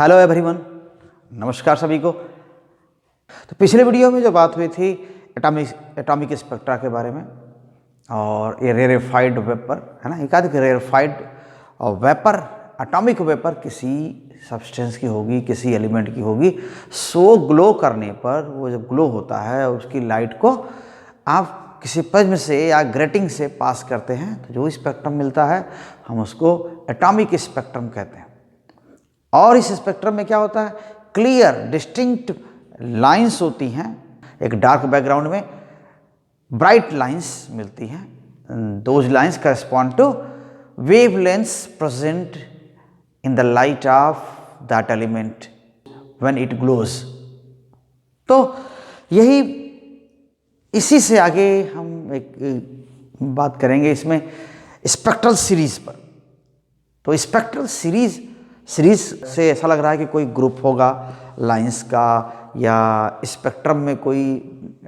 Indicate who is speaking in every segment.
Speaker 1: Hello everyone, नमस्कार सभी को। तो पिछले वीडियो में जो बात हुई थी एटॉमिक स्पेक्ट्रा के बारे में और ये रेरेफाइड वेपर है ना, एक आध रेरेफाइड वेपर एटॉमिक वेपर किसी सब्सटेंस की होगी, किसी एलिमेंट की होगी। सो ग्लो करने पर वो जब ग्लो होता है उसकी लाइट को आप किसी प्रिज्म से या ग्रेटिंग से पास करते हैं तो जो स्पेक्ट्रम मिलता है हम उसको एटॉमिक स्पेक्ट्रम कहते हैं। और इस स्पेक्ट्रम में क्या होता है, क्लियर डिस्टिंक्ट लाइंस होती हैं, एक डार्क बैकग्राउंड में ब्राइट लाइंस मिलती हैं। Those lines correspond to wavelengths present in the light of that element when it glows. तो यही इसी से आगे हम एक बात करेंगे इसमें स्पेक्ट्रल सीरीज पर। तो स्पेक्ट्रल सीरीज से ऐसा लग रहा है कि कोई ग्रुप होगा लाइंस का या स्पेक्ट्रम में कोई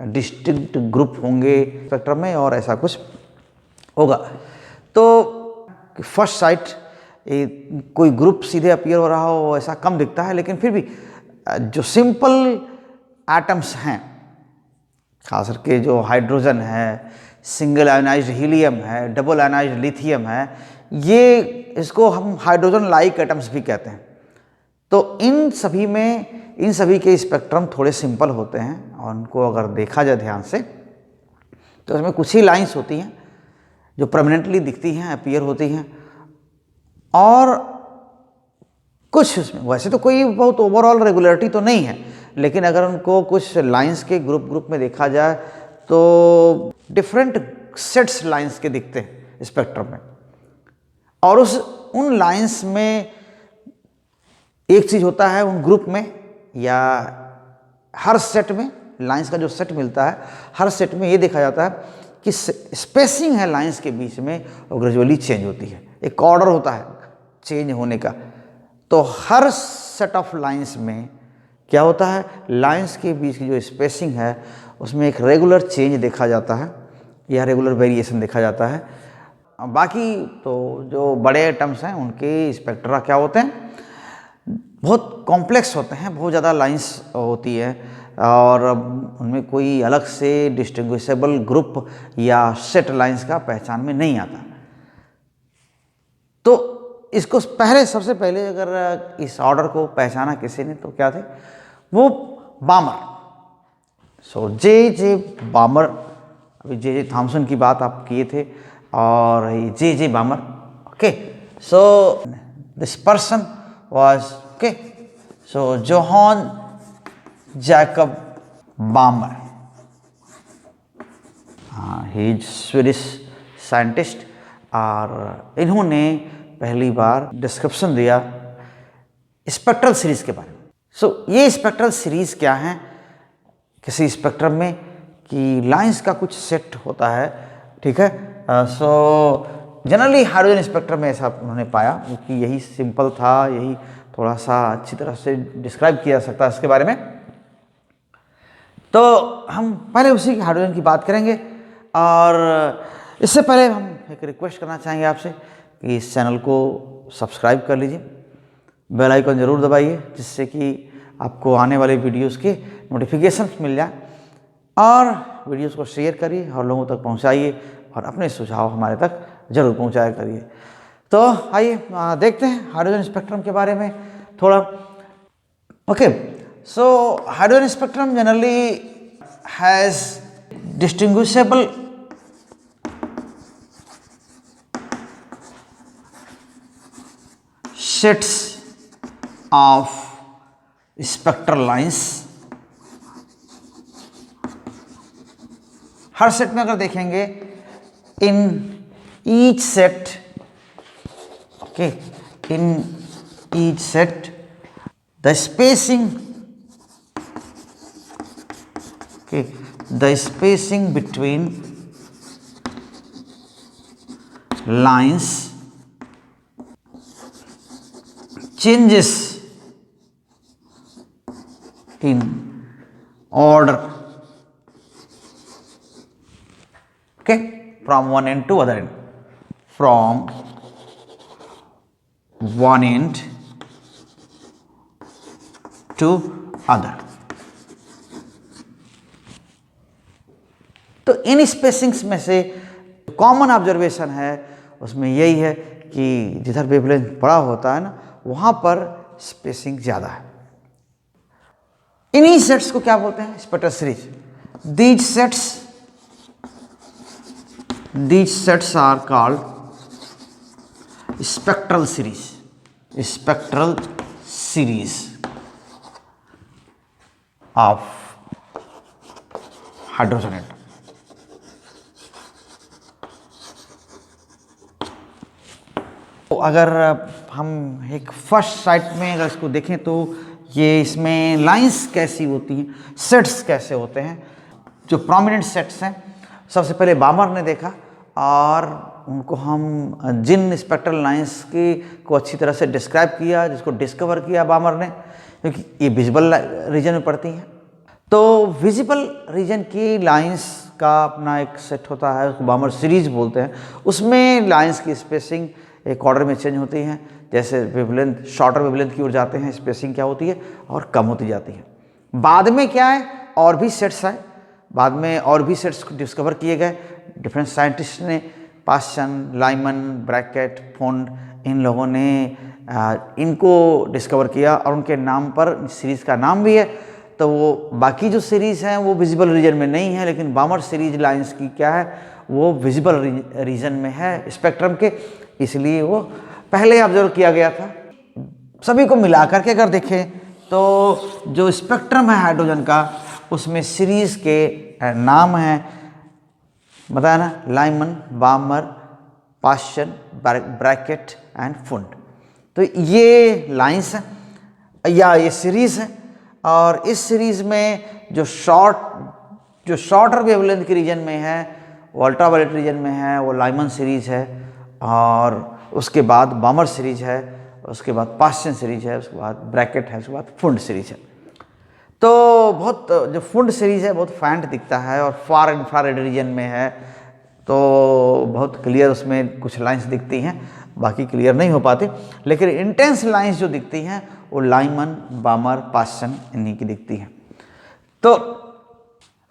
Speaker 1: डिस्टिंक्ट ग्रुप होंगे स्पेक्ट्रम में और ऐसा कुछ होगा। तो फर्स्ट साइट कोई ग्रुप सीधे अपीयर हो रहा हो ऐसा कम दिखता है, लेकिन फिर भी जो सिंपल एटम्स हैं, खास करके जो हाइड्रोजन है, सिंगल आयोनाइज्ड हीलियम है, डबल आयोनाइज्ड लिथियम है, ये इसको हम हाइड्रोजन लाइक एटम्स भी कहते हैं। तो इन सभी के स्पेक्ट्रम थोड़े सिंपल होते हैं और उनको अगर देखा जाए ध्यान से तो उसमें कुछ ही लाइंस होती हैं जो परमानेंटली दिखती हैं, अपीयर होती हैं, और कुछ उसमें वैसे तो कोई बहुत ओवरऑल रेगुलरिटी तो नहीं है, लेकिन अगर उनको कुछ लाइंस के ग्रुप में देखा जाए तो डिफरेंट सेट्स लाइंस के दिखते हैं स्पेक्ट्रम में। और उन लाइंस में एक चीज़ होता है उन ग्रुप में या हर सेट में लाइंस का जो सेट मिलता है, हर सेट में ये देखा जाता है कि स्पेसिंग है लाइंस के बीच में और ग्रेजुअली चेंज होती है, एक ऑर्डर होता है चेंज होने का। तो हर सेट ऑफ लाइंस में क्या होता है, लाइंस के बीच की जो स्पेसिंग है उसमें एक रेगुलर चेंज देखा जाता है या रेगुलर वेरिएशन देखा जाता है। बाकी तो जो बड़े एटम्स हैं उनके स्पेक्ट्रा क्या होते हैं, बहुत कॉम्प्लेक्स होते हैं, बहुत ज़्यादा लाइंस होती है और उनमें कोई अलग से डिस्टिंग्विशेबल ग्रुप या सेट लाइंस का पहचान में नहीं आता। तो इसको सबसे पहले अगर इस ऑर्डर को पहचाना किसी ने तो क्या थे वो बामर। सो जे बामर, अभी जे थॉमसन की बात आप किए थे और J Balmer. Okay, so this person was so Johann Jacob Balmer, he is Swedish scientist, और इन्होंने पहली बार डिस्क्रिप्शन दिया स्पेक्ट्रल सीरीज के बारे में। सो ये स्पेक्ट्रल सीरीज क्या है, किसी स्पेक्ट्रम में कि लाइंस का कुछ सेट होता है, ठीक है। सो जनरली हाइड्रोजन स्पेक्ट्रम में ऐसा उन्होंने पाया क्योंकि यही सिंपल था, यही थोड़ा सा अच्छी तरह से डिस्क्राइब किया जा सकता है इसके बारे में। तो हम पहले उसी हाइड्रोजन की बात करेंगे और इससे पहले हम एक रिक्वेस्ट करना चाहेंगे आपसे कि इस चैनल को सब्सक्राइब कर लीजिए, बेल आइकन ज़रूर दबाइए जिससे कि आपको आने वाले वीडियोस के नोटिफिकेशंस मिल जाए, और वीडियोस को शेयर करिए और लोगों तक पहुंचाइए और अपने सुझाव हमारे तक जरूर पहुंचाया करिए। तो आइए देखते हैं हाइड्रोजन स्पेक्ट्रम के बारे में थोड़ा। Okay, so hydrogen spectrum generally has distinguishable sets of spectral lines। Her set में अगर देखेंगे in each set, okay, in each set the spacing, okay, the spacing between lines changes in order, okay, from one end to other end, from one end to other. तो इन spacings में से common observation है उसमें यही है कि जिधर wavelength बड़ा होता है ना वहाँ पर स्पेसिंग ज़्यादा है। इन्हीं सेट्स को क्या बोलते हैं? Spectral series. These sets are called spectral series of hydrogen atom. तो अगर हम एक फर्स्ट साइट में अगर इसको देखें तो ये इसमें लाइंस कैसी होती हैं, सेट्स कैसे होते हैं। जो प्रोमिनेंट सेट्स हैं सबसे पहले बामर ने देखा और उनको हम जिन स्पेक्ट्रल लाइंस को अच्छी तरह से डिस्क्राइब किया, जिसको डिस्कवर किया बामर ने, क्योंकि ये विजिबल रीजन में पड़ती हैं। तो विजिबल रीजन की लाइंस का अपना एक सेट होता है, उसको बामर सीरीज बोलते हैं। उसमें लाइंस की स्पेसिंग एक ऑर्डर में चेंज होती हैं, जैसे वेवलेंथ शॉर्टर वेवलेंथ की ओर जाते हैं स्पेसिंग क्या होती है और कम होती जाती है। बाद में क्या है, और भी सेट्स आए, बाद में और भी सेट्स डिस्कवर किए गए। डिफरेंट साइंटिस्ट ने, पास्चन, लाइमन, ब्रैकेट, फोंड, इन लोगों ने इनको डिस्कवर किया और उनके नाम पर सीरीज़ का नाम भी है। तो वो बाकी जो सीरीज़ हैं वो विजिबल रीजन में नहीं है, लेकिन बामर सीरीज लाइंस की क्या है वो विजिबल रीजन में है स्पेक्ट्रम के, इसलिए वो पहले ऑब्जर्व किया गया था। सभी को मिला करके अगर देखें तो जो स्पेक्ट्रम है हाइड्रोजन का उसमें सीरीज़ के नाम हैं, बताया ना, Lyman, Balmer, Paschen, Brackett and Pfund. तो ये लाइंस हैं या ये सीरीज़ है, और इस सीरीज़ में जो शॉर्टर वेवलेंथ के रीजन में है वो अल्ट्रावायलेट रीजन में है, वो लाइमन सीरीज है, और उसके बाद बामर सीरीज है, उसके बाद पास्चन सीरीज है, उसके बाद ब्रैकेट है, उसके बाद फुंड सीरीज है। तो बहुत जो फुंड सीरीज है बहुत फैंट दिखता है और फार इंफ्रारेड रीजन में है, तो बहुत क्लियर उसमें कुछ लाइंस दिखती हैं, बाकी क्लियर नहीं हो पाती, लेकिन इंटेंस लाइंस जो दिखती हैं वो लाइमन, बामर, पास्चन इन्हीं की दिखती हैं। तो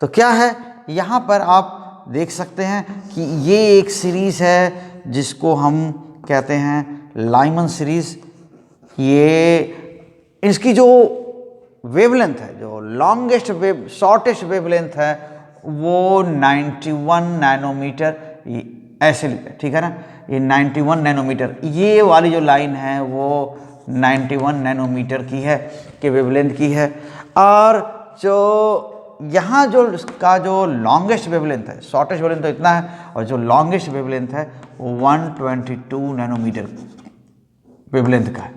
Speaker 1: क्या है, यहाँ पर आप देख सकते हैं कि ये एक सीरीज़ है जिसको हम कहते हैं लाइमन सीरीज़। ये इसकी जो वेवलेंथ है, जो लॉन्गेस्ट शॉर्टेस्ट वेवलेंथ है वो 91 नैनोमीटर, ऐसे लिखते, ठीक है ना, ये 91 नैनोमीटर, ये वाली जो लाइन है वो 91 नैनोमीटर की है, कि वेवलेंथ की है। और जो यहाँ जो इसका जो लॉन्गेस्ट वेवलेंथ है, शॉर्टेस्ट वेवलेंथ तो इतना है, और जो लॉन्गेस्ट वेवलेंथ है वो 122 नैनोमीटर वेवलेंथ का है।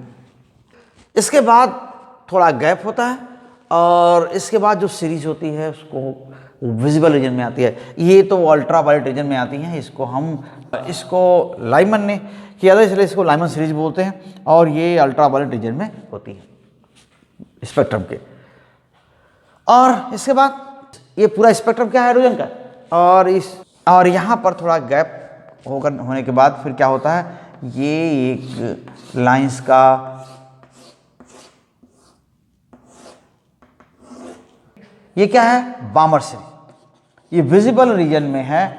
Speaker 1: इसके बाद थोड़ा गैप होता है, और इसके बाद जो सीरीज होती है उसको विजिबल रीजन में आती है। ये तो अल्ट्रावायलेट रीजन में आती हैं, इसको लाइमन ने किया था इसलिए इसको लाइमन सीरीज बोलते हैं, और ये अल्ट्रावायलेट रीजन में होती है स्पेक्ट्रम के। और इसके बाद ये पूरा स्पेक्ट्रम क्या है हाइड्रोजन का, और यहाँ पर थोड़ा गैप होने के बाद फिर क्या होता है, ये एक लाइंस का ये क्या है, बामर सीरीज। ये विजिबल रीजन में है,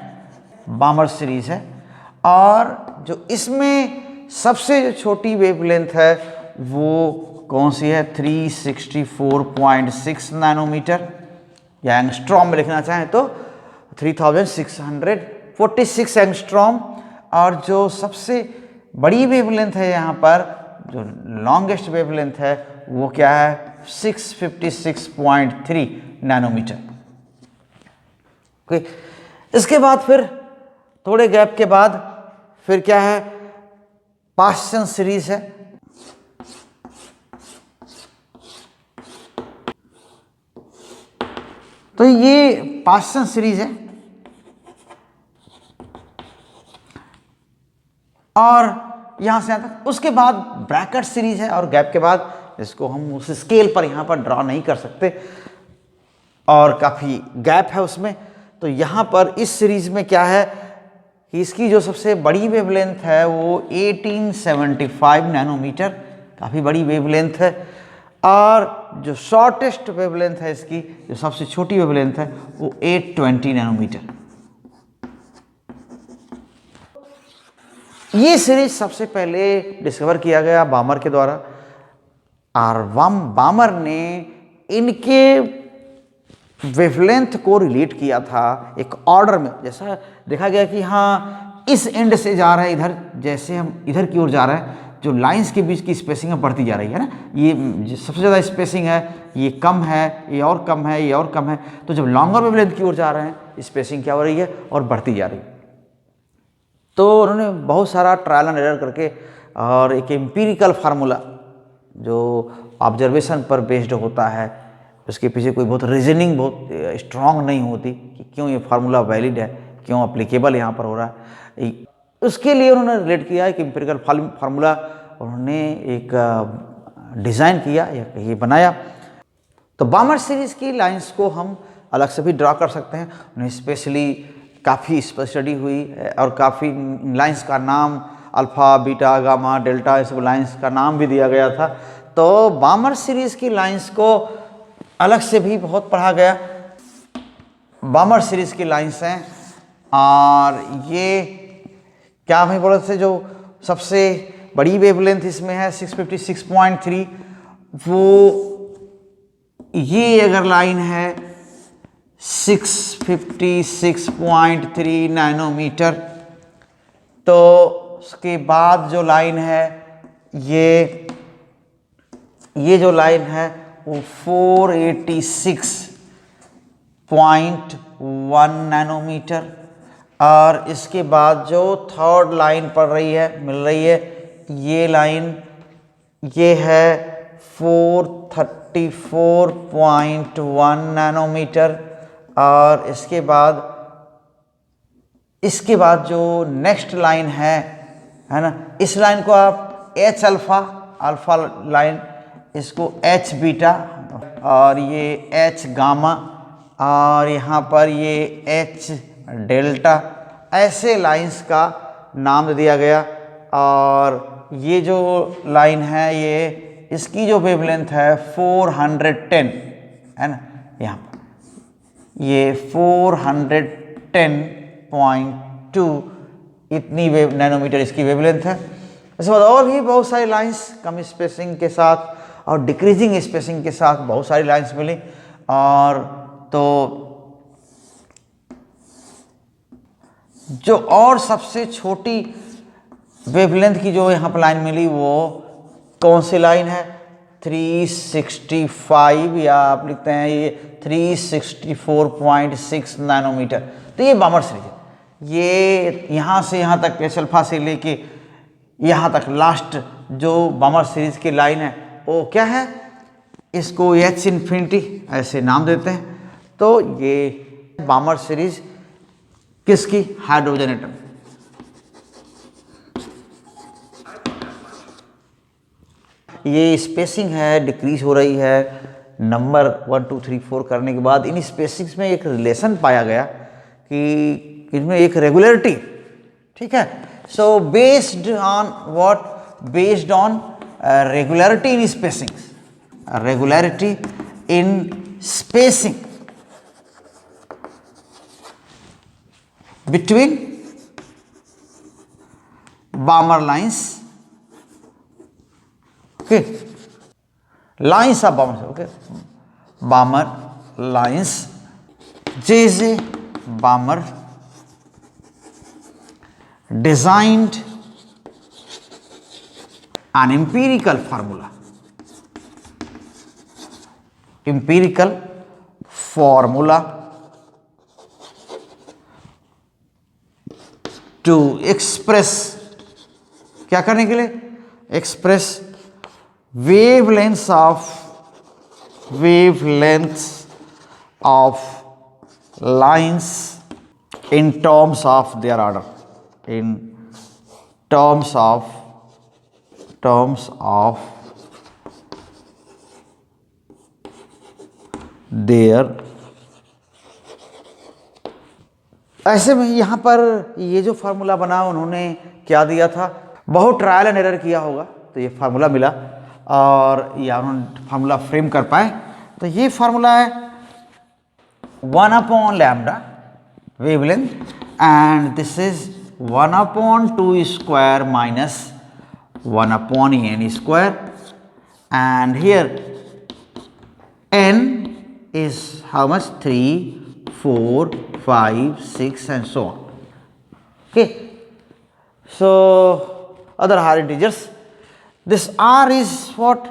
Speaker 1: बामर सीरीज है, और जो इसमें सबसे जो छोटी वेवलेंथ है वो कौन सी है, 364.6 नैनोमीटर, या एंगस्ट्रॉम में लिखना चाहें तो 3646 एंगस्ट्रॉम। और जो सबसे बड़ी वेवलेंथ है यहाँ पर, जो लॉन्गेस्ट वेवलेंथ है वो क्या है, 656.3 नैनोमीटर। ओके, इसके बाद फिर थोड़े गैप के बाद फिर क्या है, पास्चन सीरीज है। तो ये पास्चन सीरीज है, और यहां से यहां तक। उसके बाद ब्रैकेट सीरीज है, और गैप के बाद इसको हम उस स्केल पर यहां पर ड्रॉ नहीं कर सकते, और काफ़ी गैप है उसमें। तो यहाँ पर इस सीरीज में क्या है कि इसकी जो सबसे बड़ी वेवलेंथ है वो 1875 नैनोमीटर, काफ़ी बड़ी वेवलेंथ है। और जो शॉर्टेस्ट वेवलेंथ है इसकी, जो सबसे छोटी वेवलेंथ है, वो 820 नैनोमीटर। ये सीरीज सबसे पहले डिस्कवर किया गया बामर के द्वारा, और बामर ने इनके वेवलेंथ को रिलेट किया था एक ऑर्डर में। जैसा देखा गया कि हाँ इस एंड से जा रहा है इधर, जैसे हम इधर की ओर जा रहे हैं, जो लाइंस के बीच की स्पेसिंग है बढ़ती जा रही है ना, ये सबसे ज़्यादा स्पेसिंग है, ये कम है, ये और कम है, ये और कम है। तो जब लॉन्गर वेवलेंथ की ओर जा रहे हैं, स्पेसिंग क्या हो रही है और बढ़ती जा रही है। तो उन्होंने बहुत सारा ट्रायल एंड एरर करके और एक एम्पिरिकल फार्मूला जो ऑब्जर्वेशन पर बेस्ड होता है, उसके पीछे कोई बहुत रीजनिंग बहुत स्ट्रांग नहीं होती कि क्यों ये फार्मूला वैलिड है, क्यों अप्लीकेबल यहाँ पर हो रहा है, उसके लिए उन्होंने रिलेट किया एक एम्पिरिकल फार्मूला। उन्होंने एक डिज़ाइन किया या ये बनाया। तो बामर सीरीज़ की लाइंस को हम अलग से भी ड्रा कर सकते हैं। उन्हें स्पेशली काफ़ी स्टडी हुई और काफ़ी लाइंस का नाम अल्फ़ा, बीटा, गामा, डेल्टा, इस सब लाइंस का नाम भी दिया गया था। तो बामर सीरीज़ की लाइंस को अलग से भी बहुत पढ़ा गया। बामर सीरीज़ की लाइंस हैं, और ये क्या हमें बोले थे, जो सबसे बड़ी वेवलेंथ इसमें है 656.3, वो ये अगर लाइन है 656.3 नैनोमीटर, तो उसके बाद जो लाइन है ये जो लाइन है वो 486.1 नैनोमीटर, और इसके बाद जो थर्ड लाइन पड़ रही है मिल रही है, ये लाइन ये है 434.1 नैनोमीटर। और इसके बाद जो नेक्स्ट लाइन है ना, इस लाइन को आप एच अल्फा लाइन, इसको एच बीटा, और ये एच गामा, और यहाँ पर ये एच डेल्टा, ऐसे लाइंस का नाम दिया गया। और ये जो लाइन है, ये इसकी जो वेवलेंथ है 410 है ना, यहाँ पर ये 410.2 इतनी नैनोमीटर इसकी वेवलेंथ है। इसके बाद और भी बहुत सारी लाइंस कम स्पेसिंग के साथ और डिक्रीजिंग स्पेसिंग के साथ बहुत सारी लाइंस मिली। और तो जो और सबसे छोटी वेवलेंथ की जो यहाँ पर लाइन मिली, वो कौन सी लाइन है, 365, या आप लिखते हैं ये 364.6 नैनोमीटर। तो ये बामर सीरीज है। ये यहाँ से यहाँ तक एच अल्फा से लेके यहाँ तक लास्ट जो बामर सीरीज की लाइन है, वो क्या है, इसको एच इन्फिनिटी ऐसे नाम देते हैं। तो ये बामर सीरीज किसकी, हाइड्रोजन एटम। ये स्पेसिंग है डिक्रीज हो रही है नंबर 1 2 3 4 करने के बाद। इन स्पेसिंग्स में एक रिलेशन पाया गया कि इनमें एक रेगुलरिटी, ठीक है। So based on what, based on regularity in spacing, regularity in spacing between Balmer lines, okay, lines of Balmer, okay, Balmer lines, J.J. Balmer designed an empirical formula to express, क्या करने के लिए, express wavelengths of lines in terms of their order, in terms of their। ऐसे में यहाँ पर ये जो फार्मूला बना, उन्होंने क्या दिया था, बहुत ट्रायल एंड एरर किया होगा तो ये फार्मूला मिला। और या फार्मूला फ्रेम कर पाए। तो ये फार्मूला है 1/λ wavelength, and this is 1/2 square minus 1/n square, and here n is how much? 3, 4, 5, 6 and so on. Okay, so other higher integers. This r is what?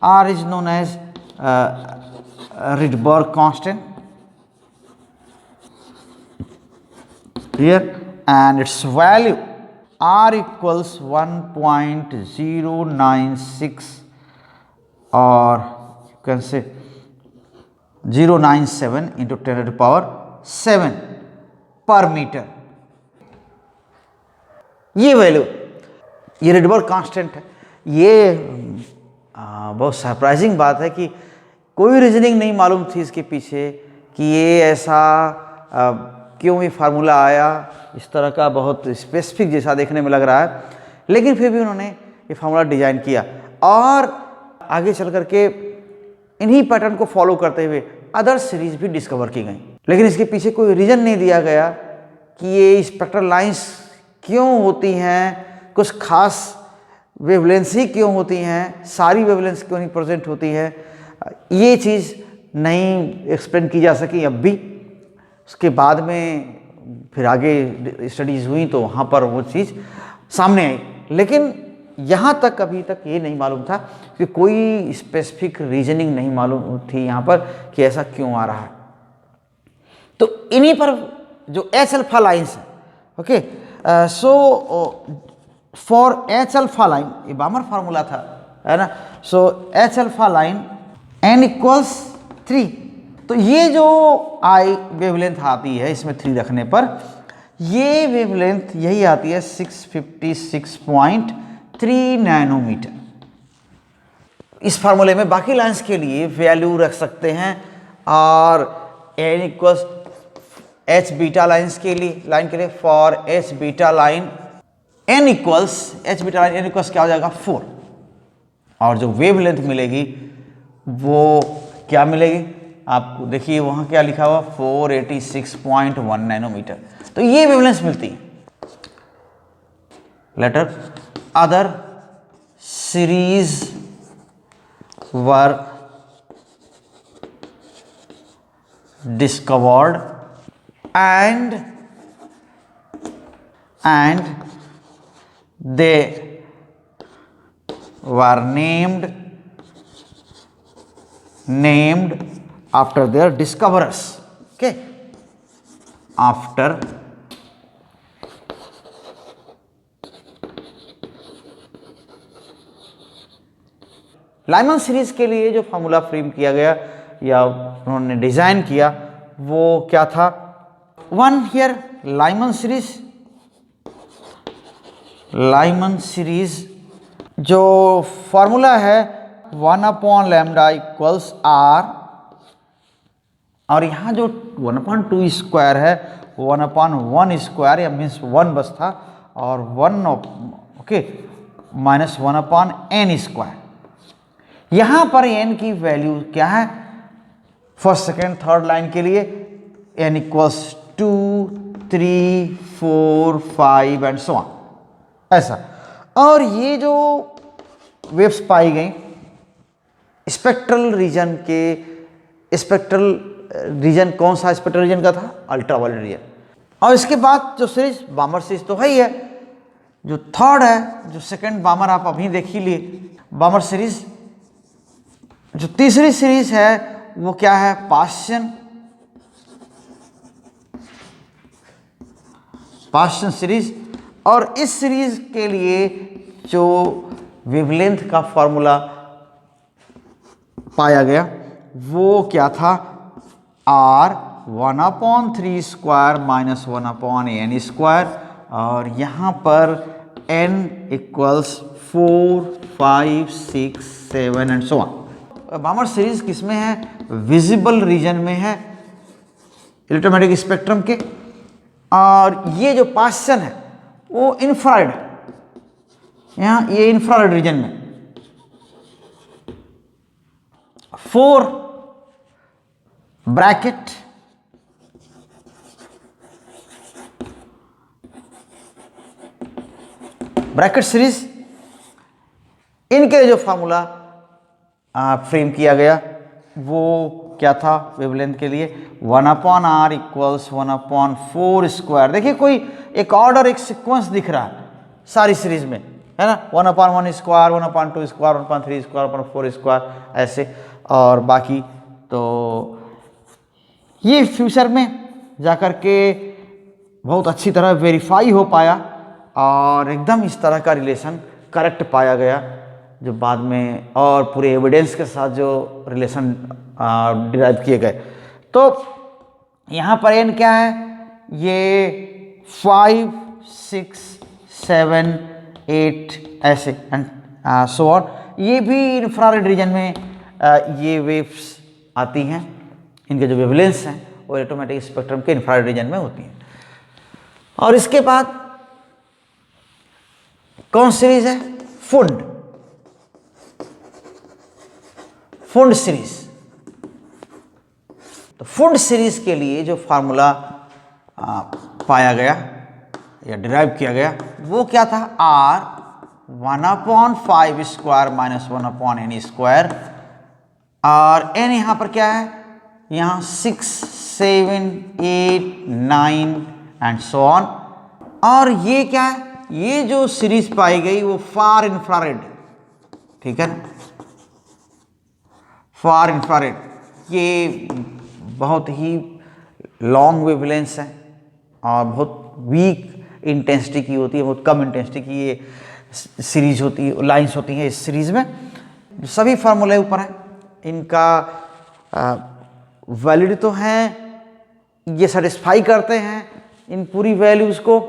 Speaker 1: R is known as Rydberg constant here, and its value r equals 1.096 or you can say 097 into 10 to the power 7 per meter। ये value, ये Rydberg constant है। ये बहुत surprising बात है कि कोई reasoning नहीं मालूम थी इसके पीछे कि ये ऐसा क्यों ये फार्मूला आया, इस तरह का बहुत स्पेसिफिक जैसा देखने में लग रहा है, लेकिन फिर भी उन्होंने ये फार्मूला डिजाइन किया और आगे चल करके इन्हीं पैटर्न को फॉलो करते हुए अदर सीरीज भी डिस्कवर की गई। लेकिन इसके पीछे कोई रीजन नहीं दिया गया कि ये स्पेक्ट्रल लाइंस क्यों होती हैं, कुछ खास वेवलेंस ही क्यों होती हैं, सारी वेवलेंस क्यों नहीं प्रेजेंट होती है, ये चीज़ नहीं एक्सप्लेन की जा सकी अब भी। उसके बाद में फिर आगे स्टडीज़ हुई तो वहाँ पर वो चीज़ सामने आई, लेकिन यहाँ तक अभी तक ये नहीं मालूम था कि कोई स्पेसिफिक रीजनिंग नहीं मालूम थी यहाँ पर कि ऐसा क्यों आ रहा है। तो इन्हीं पर जो एच अल्फा लाइन्स है, okay, so for H alpha line, ये बामर फार्मूला था, है ना। So H alpha line n equals 3, तो ये जो आई वेवलेंथ आती है इसमें 3 रखने पर ये वेवलेंथ यही आती है 656.3 नैनोमीटर। इस फार्मूले में बाकी लाइंस के लिए वैल्यू रख सकते हैं और n equals H beta lines के लिए, लाइन के लिए for H beta line n equals H beta line n equals क्या हो जाएगा 4, और जो वेवलेंथ मिलेगी वो क्या मिलेगी आपको, देखिए वहाँ क्या लिखा हुआ 486.1 नैनोमीटर। तो ये वेवलेंथ मिलती है। Later other series were discovered and they were named after their discoverers, okay, after Lyman series के लिए जो फार्मूला फ्रेम किया गया या उन्होंने डिजाइन किया वो क्या था, वन हियर लाइमन सीरीज जो फॉर्मूला है 1/λ इक्वल्स r, और यहाँ जो 1/2 स्क्वायर है 1/1 स्क्वायर या मीन्स 1 बस था, और 1 ओके माइनस 1/n स्क्वायर। यहाँ पर n की वैल्यू क्या है, फर्स्ट सेकेंड थर्ड लाइन के लिए n equals 2, 3, 4, 5 and so on, ऐसा। और ये जो वेव्स पाई गई स्पेक्ट्रल रीजन के, स्पेक्ट्रल रीजन कौन सा स्पेक्ट्रल रीजन का था, अल्ट्रावायलेट रीजन। और इसके बाद जो सीरीज बामर सीरीज तो है ही है, जो थर्ड है, जो सेकंड बामर आप अभी देख ही लिए बामर सीरीज। जो तीसरी सीरीज है वो क्या है, पाश्चन सीरीज। और इस सीरीज के लिए जो वेवलेंथ का फॉर्मूला पाया गया वो क्या था, r 1/3 square minus 1/n square, और यहाँ पर n equals 4, 5, 6, 7 and so on. बामर series किसमें है, विजिबल रीजन में है इलेक्ट्रोमैग्नेटिक स्पेक्ट्रम के, और ये जो पाश्चन है वो इंफ्रारेड है, यहाँ ये इंफ्रारेड रीजन में, 4 ब्रैकेट सीरीज, इनके जो फार्मूला फ्रेम किया गया वो क्या था वेवलेंथ के लिए, 1/r इक्वल्स 1/4 स्क्वायर। देखिए कोई एक ऑर्डर, एक सीक्वेंस दिख रहा है सारी सीरीज में, है ना, 1/1 स्क्वायर, 1/2 स्क्वायर, 1/3 स्क्वायर, 1/4 स्क्वायर ऐसे, और बाकी तो ये फ्यूचर में जाकर के बहुत अच्छी तरह वेरीफाई हो पाया और एकदम इस तरह का रिलेशन करेक्ट पाया गया, जो बाद में और पूरे एविडेंस के साथ जो रिलेशन डिराइव किए गए। तो यहाँ पर एन क्या है, ये 5, 6, 7, 8 ऐसे एंड सो ऑन। ये भी इंफ्रारेड रीजन में ये वेव्स आती हैं, इनके जो वेवलेंस हैं वो इलेक्ट्रोमैग्नेटिक स्पेक्ट्रम के इंफ्रारेड रीजन में होती हैं। और इसके बाद कौन सीरीज है, फुंड सीरीज। तो फुंड सीरीज के लिए जो फार्मूला पाया गया या डिराइव किया गया वो क्या था, r 1/5 square minus 1/n square, और n यहाँ पर क्या है, यहाँ 6, 7, 8, 9 एंड सो ऑन। और ये क्या है, ये जो सीरीज पाई गई वो फार इंफ्रारेड, ठीक है, फार इंफ्रारेड, ये बहुत ही लॉन्ग वेवलेंस है और बहुत वीक इंटेंसिटी की होती है, बहुत कम इंटेंसिटी की ये सीरीज होती है, लाइंस होती हैं इस सीरीज में। सभी फार्मूले ऊपर हैं, इनका वैलिड तो हैं, ये सेटिस्फाई करते हैं इन पूरी वैल्यूज़ को,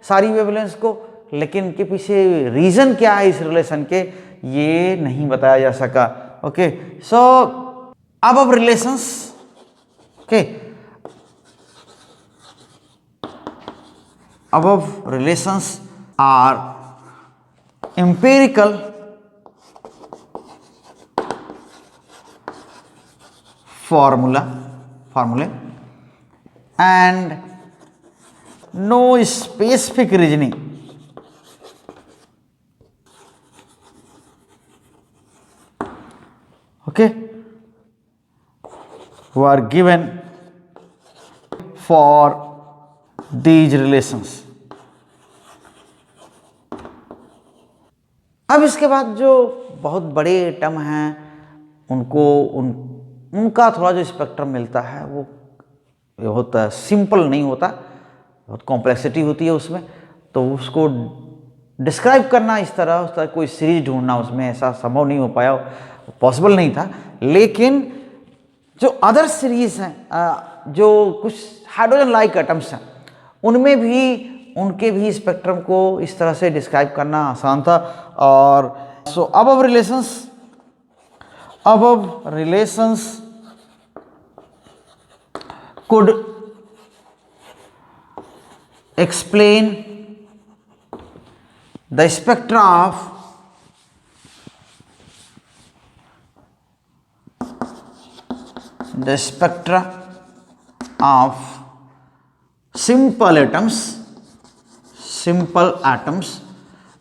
Speaker 1: सारी वेवलेंस को, लेकिन इनके पीछे रीज़न क्या है इस रिलेशन के, ये नहीं बताया जा सका। ओके, सो अब relations, okay, above relations are empirical formulae and no specific reasoning. Okay, were given for these relations. अब इसके बाद जो बहुत बड़े टर्म हैं उनका थोड़ा जो स्पेक्ट्रम मिलता है वो बहुत सिंपल नहीं होता, बहुत कॉम्प्लेक्सिटी होती है उसमें, तो उसको डिस्क्राइब करना इस तरह, उस तरह कोई सीरीज ढूंढना उसमें ऐसा संभव नहीं हो पाया, पॉसिबल नहीं था। लेकिन जो अदर सीरीज हैं, जो कुछ हाइड्रोजन लाइक एटम्स हैं, उनमें भी उनके भी स्पेक्ट्रम को इस तरह से डिस्क्राइब करना आसान था। और सो above relations could explain the spectra of simple atoms,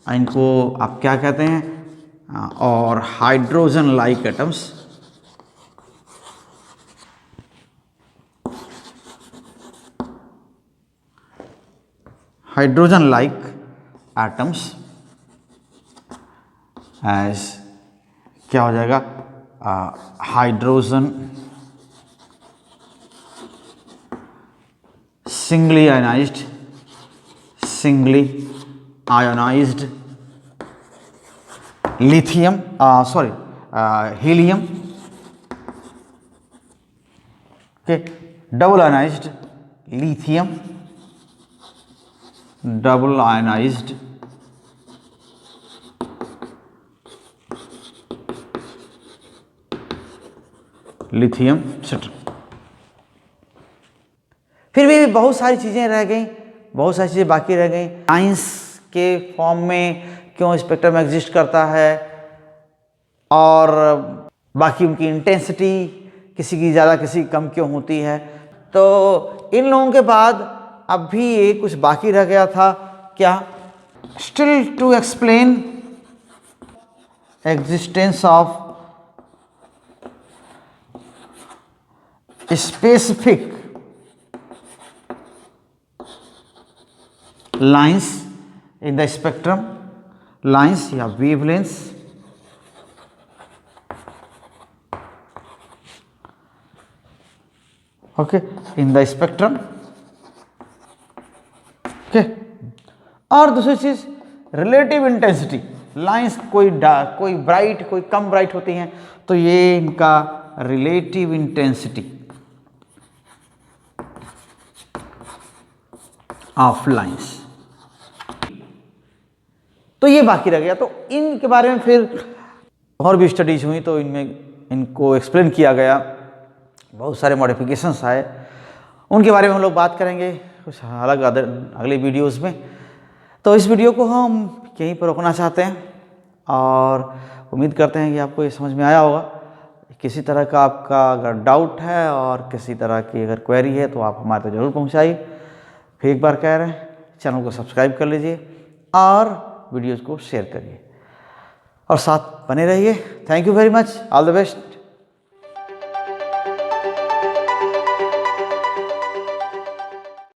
Speaker 1: इनको आप क्या कहते हैं, और हाइड्रोजन लाइक एटम्स, एज क्या हो जाएगा, hydrogen singly ionized lithium, helium, okay, double ionized lithium, double ionized lithium, etc. फिर भी बहुत सारी चीज़ें रह गई, बहुत सारी चीज़ें बाकी रह गई। साइंस के फॉर्म में क्यों स्पेक्ट्रम एग्जिस्ट करता है, और बाकी उनकी इंटेंसिटी किसी की ज़्यादा किसी की कम क्यों होती है। तो इन लोगों के बाद अब भी ये कुछ बाकी रह गया था, क्या? Still to explain existence of specific lines in the spectrum, lines या wavelengths okay in the spectrum. Okay, और दूसरी चीज रिलेटिव इंटेंसिटी, लाइंस कोई डार्क कोई ब्राइट कोई कम ब्राइट होती हैं, तो ये इनका रिलेटिव इंटेंसिटी ऑफ लाइंस। तो ये बाकी रह गया। तो इनके बारे में फिर और भी स्टडीज हुई, तो इनमें इनको एक्सप्लेन किया गया, बहुत सारे मॉडिफिकेशंस आए, उनके बारे में हम लोग बात करेंगे कुछ अलग अगले वीडियोस में। तो इस वीडियो को हम यहीं पर रोकना चाहते हैं और उम्मीद करते हैं कि आपको ये समझ में आया होगा। किसी तरह का आपका अगर डाउट है और किसी तरह की अगर क्वेरी है तो आप हमारे तक जरूर पहुंचाइए। फिर एक बार कह रहे हैं, चैनल को सब्सक्राइब कर लीजिए और वीडियोज़ को शेयर करिए और साथ बने रहिए। Thank you very much, all the best.